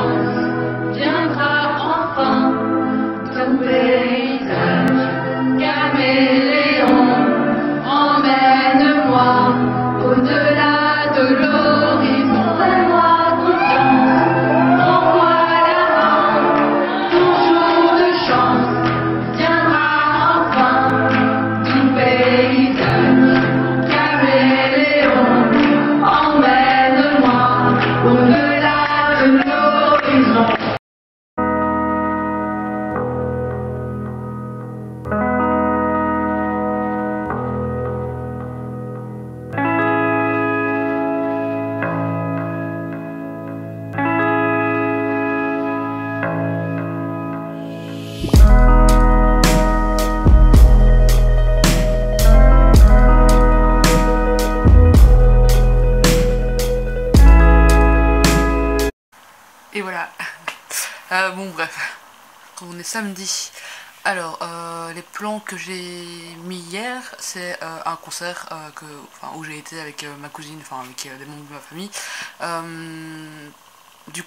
chance viendra enfin, ton paysage caméléon, emmène-moi au-delà de l'horizon. Fais-moi confiance, prends-moi la main, ton jour de chance viendra enfin, ton paysage caméléon, emmène-moi au-delà de l'horizon. Et voilà. Bon bref, on est samedi. Alors les plans que j'ai mis hier, c'est un concert où j'ai été avec ma cousine, enfin avec des membres de ma famille, du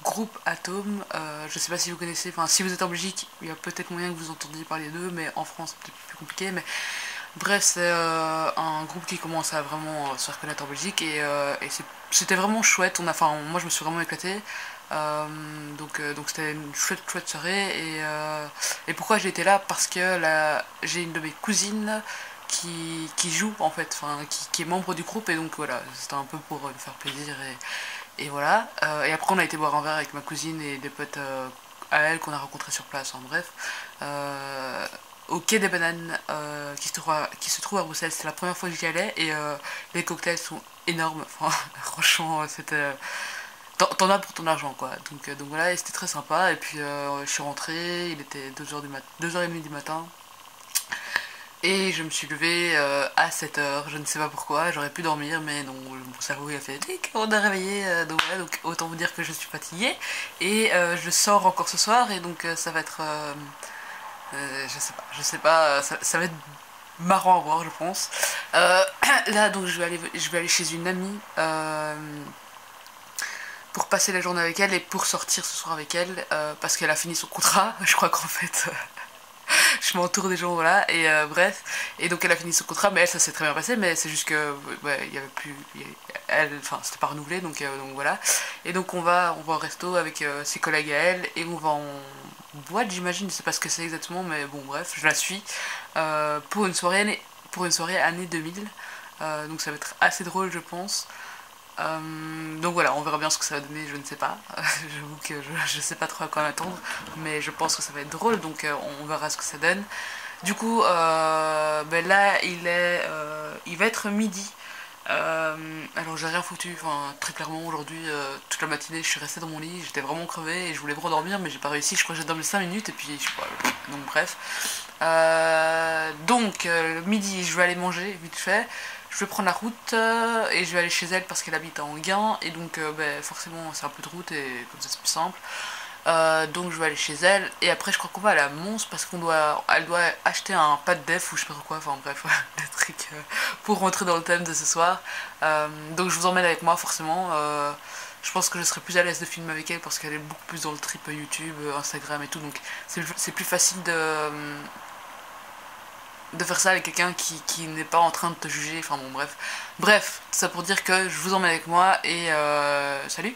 groupe Atome. Je sais pas si vous connaissez, enfin si vous êtes en Belgique, il y a peut-être moyen que vous entendiez parler d'eux, mais en France c'est peut-être plus compliqué. Mais bref, c'est un groupe qui commence à vraiment se faire connaître en Belgique et c'était vraiment chouette. Moi je me suis vraiment éclatée. Donc c'était une chouette soirée et pourquoi j'ai été là, parce que là j'ai une de mes cousines qui joue en fait, enfin qui est membre du groupe, et donc voilà, c'était un peu pour lui faire plaisir et voilà. Et après on a été boire un verre avec ma cousine et des potes à elle qu'on a rencontrés sur place, en bref, au Quai des Bananes, qui se trouve à Bruxelles. C'était la première fois que j'y allais et les cocktails sont énormes, enfin franchement c'était... T'en as pour ton argent quoi, donc voilà, et c'était très sympa. Et puis je suis rentrée, il était 2h30 du matin, et je me suis levée à 7h, je ne sais pas pourquoi, j'aurais pu dormir mais non, mon cerveau il a fait « on a réveillé », donc voilà, donc autant vous dire que je suis fatiguée, et je sors encore ce soir, et donc ça va être, je sais pas, ça va être marrant à voir je pense. Là donc je vais aller chez une amie, pour passer la journée avec elle et pour sortir ce soir avec elle, parce qu'elle a fini son contrat. Je crois qu'en fait je m'entoure des gens, voilà, et bref, et donc elle a fini son contrat, mais elle, ça s'est très bien passé, mais c'est juste que ouais, il y avait plus, enfin c'était pas renouvelé, donc voilà. Et donc on va au resto avec ses collègues à elle, et on va en boîte, j'imagine, je sais pas ce que c'est exactement, mais bon bref, je la suis pour une soirée année 2000, donc ça va être assez drôle je pense. Donc voilà, on verra bien ce que ça va donner, je ne sais pas. J'avoue que je sais pas trop à quoi m'attendre, mais je pense que ça va être drôle, donc on verra ce que ça donne. Du coup, là il va être midi. Alors j'ai rien foutu, enfin très clairement aujourd'hui, toute la matinée je suis restée dans mon lit, j'étais vraiment crevée et je voulais me rendormir, mais j'ai pas réussi. Je crois que j'ai dormi 5 minutes et puis je sais pas, donc bref. Midi je vais aller manger vite fait. Je vais prendre la route et je vais aller chez elle parce qu'elle habite à Enghien, et donc forcément c'est un peu de route et comme ça c'est plus simple. Donc je vais aller chez elle, et après je crois qu'on va à la Mons parce elle doit acheter un pad def ou je sais pas trop quoi, enfin bref, des trucs pour rentrer dans le thème de ce soir. Donc je vous emmène avec moi forcément. Je pense que je serai plus à l'aise de filmer avec elle parce qu'elle est beaucoup plus dans le trip YouTube, Instagram et tout, donc c'est plus facile de faire ça avec quelqu'un qui n'est pas en train de te juger, enfin bon bref. Bref, tout ça pour dire que je vous emmène avec moi, et salut.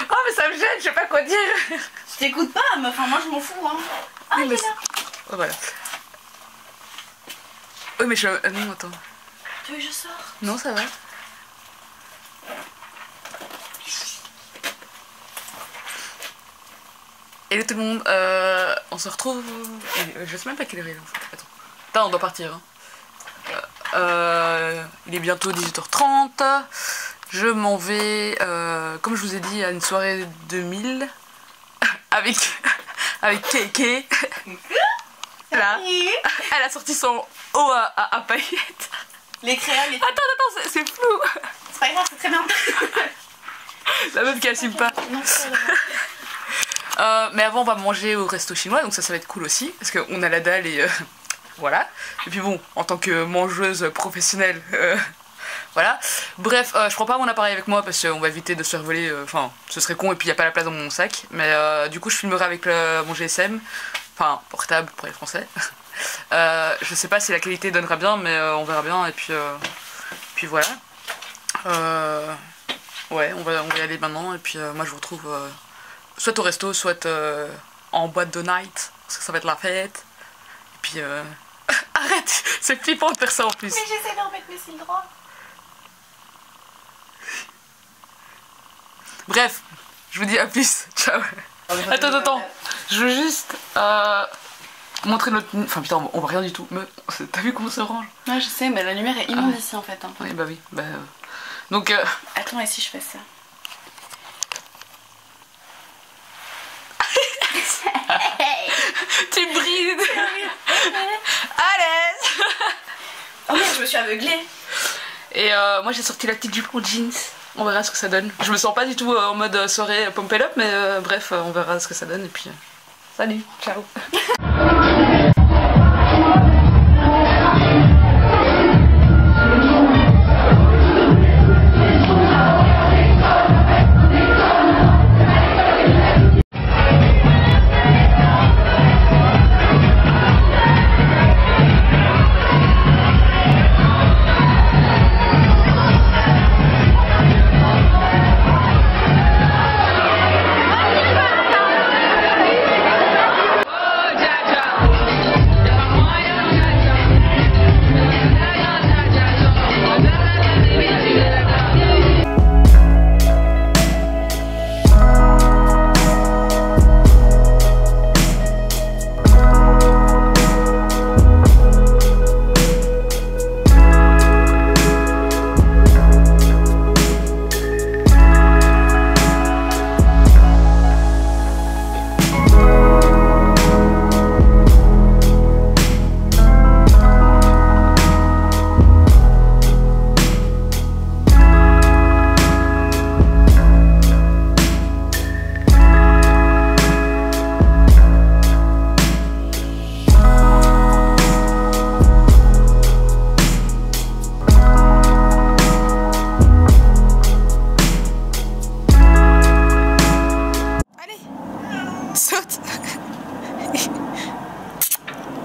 Oh mais ça me gêne, je sais pas quoi dire. Je t'écoute pas, mais enfin moi je m'en fous hein. Ah Oui, il est là. Oh, voilà. Oui mais non attends. Tu veux que je sors? Non ça va. Hello tout le monde, on se retrouve... Je sais même pas quelle heure il est en fait. Attends, on doit partir hein. Il est bientôt 18h30. Je m'en vais, comme je vous ai dit, à une soirée 2000 avec KK. Là, elle a sorti son haut à paillettes. Les créoles, les... Attends, c'est flou. C'est pas grave, c'est très bien. La meuf qui assume pas. Non, c'est Mais avant on va manger au resto chinois, donc ça va être cool aussi, parce qu'on a la dalle et voilà. Et puis bon, en tant que mangeuse professionnelle, voilà. Bref, je prends pas mon appareil avec moi parce qu'on va éviter de se faire voler, enfin ce serait con et puis il n'y a pas la place dans mon sac. Mais du coup je filmerai avec mon GSM, enfin portable pour les français. Je sais pas si la qualité donnera bien, mais on verra bien et puis voilà. Ouais, on va y aller maintenant et puis moi je vous retrouve soit au resto, soit en boîte de night, parce que ça va être la fête. Et puis arrête, c'est flippant de faire ça en plus. Mais j'essaie de remettre mes cils droits. Bref, je vous dis à plus, ciao. Attends, je veux juste montrer notre... Enfin putain, on voit rien du tout, mais t'as vu comment ça range? Ouais, je sais, mais la lumière est immonde ici en fait. Hein. Oui, bah oui, donc... Attends, et si je fais ça? Tu brides. À l'aise. Oh merde, je me suis aveuglée. Et moi j'ai sorti la petite jupe en jeans. On verra ce que ça donne. Je me sens pas du tout en mode soirée pump it up, mais bref, on verra ce que ça donne et puis salut, ciao.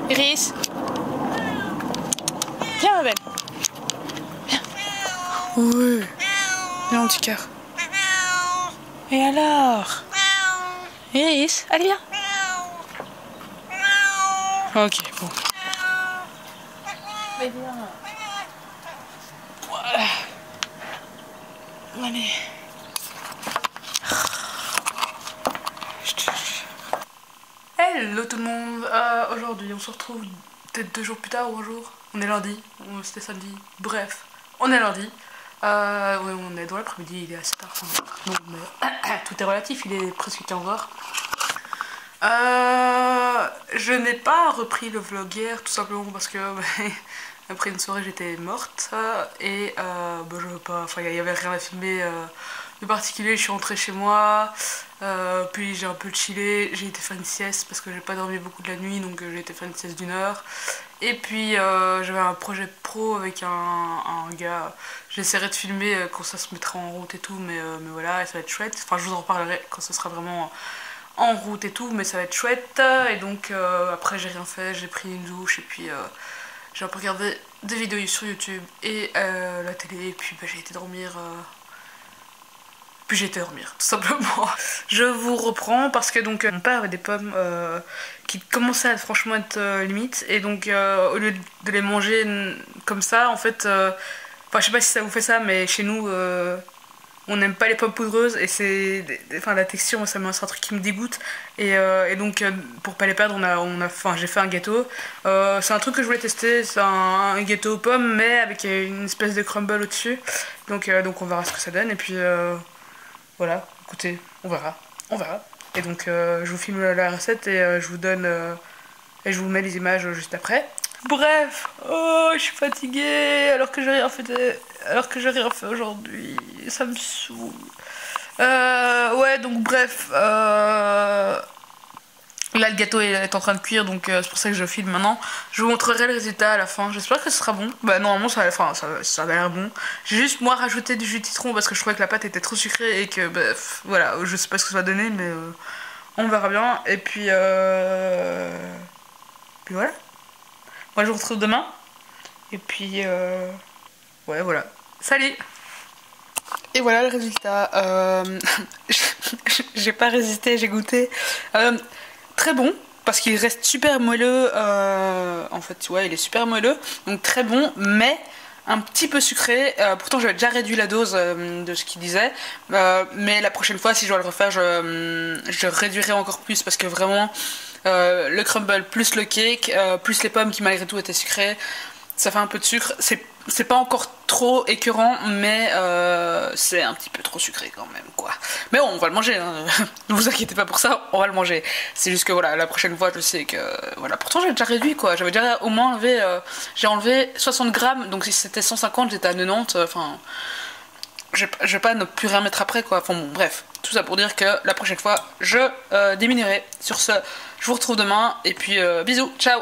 Iris. Viens ma belle. Viens. Oui. Viens mon petit cœur. Et alors? Iris, allez viens. Ok, bon. Mais viens. Voilà. Allez. Hello tout le monde, aujourd'hui on se retrouve peut-être 2 jours plus tard ou un jour. On est lundi, c'était samedi, bref, on est lundi. Ouais, on est dans l'après-midi, il est assez tard. Donc, mais, tout est relatif, il est presque 15h. Je n'ai pas repris le vlog hier tout simplement parce que après une soirée j'étais morte et je veux pas, enfin il n'y avait rien à filmer de particulier. Je suis rentrée chez moi, puis j'ai un peu chillé, j'ai été faire une sieste parce que j'ai pas dormi beaucoup de la nuit, donc j'ai été faire une sieste d'1 heure. Et puis j'avais un projet pro avec un gars, j'essaierai de filmer quand ça se mettra en route et tout, mais voilà, ça va être chouette. Enfin je vous en reparlerai quand ce sera vraiment en route et tout, mais ça va être chouette. Et donc après j'ai rien fait, j'ai pris une douche et puis j'ai un peu regardé des vidéos sur YouTube et la télé, et puis j'ai été dormir. Puis j'ai été dormir, tout simplement. Je vous reprends parce que donc mon père avait des pommes qui commençaient à franchement être limites, et donc au lieu de les manger comme ça, en fait, enfin je sais pas si ça vous fait ça, mais chez nous on n'aime pas les pommes poudreuses et c'est, enfin la texture, moi, c'est un truc qui me dégoûte, et donc pour pas les perdre, enfin j'ai fait un gâteau. C'est un truc que je voulais tester, c'est un gâteau aux pommes mais avec une espèce de crumble au dessus, donc on verra ce que ça donne, et puis voilà, écoutez, on verra. Et donc je vous filme la recette et je vous donne Et je vous mets les images juste après. Bref, oh, je suis fatiguée alors que j'ai rien fait aujourd'hui. Ça me saoule. Ouais, donc bref. Là, le gâteau est en train de cuire, donc c'est pour ça que je filme maintenant. Je vous montrerai le résultat à la fin. J'espère que ce sera bon. Bah, normalement, ça va l'air bon. J'ai juste, moi, rajouté du jus de citron parce que je trouvais que la pâte était trop sucrée et que, bah, voilà, je sais pas ce que ça va donner, mais on verra bien. Et puis voilà. Moi, je vous retrouve demain. Et puis, ouais, voilà. Salut! Et voilà le résultat. J'ai pas résisté, j'ai goûté. Très bon, parce qu'il reste super moelleux. En fait, ouais, il est super moelleux. Donc très bon, mais un petit peu sucré. Pourtant, j'avais déjà réduit la dose de ce qu'il disait. Mais la prochaine fois, si je dois le refaire, je réduirai encore plus. Parce que vraiment, le crumble plus le cake, plus les pommes qui malgré tout étaient sucrées, ça fait un peu de sucre. C'est pas encore trop écœurant, mais c'est un petit peu trop sucré quand même, quoi. Mais bon, on va le manger, hein. Ne vous inquiétez pas pour ça, on va le manger. C'est juste que voilà, la prochaine fois, je sais que voilà. Pourtant, j'ai déjà réduit, quoi. J'avais déjà au moins enlevé, j'ai enlevé 60 grammes, donc si c'était 150, j'étais à 90. Enfin, je vais pas ne plus rien mettre après, quoi. Enfin bon, bref, tout ça pour dire que la prochaine fois, je diminuerai. Sur ce, je vous retrouve demain et puis bisous, ciao.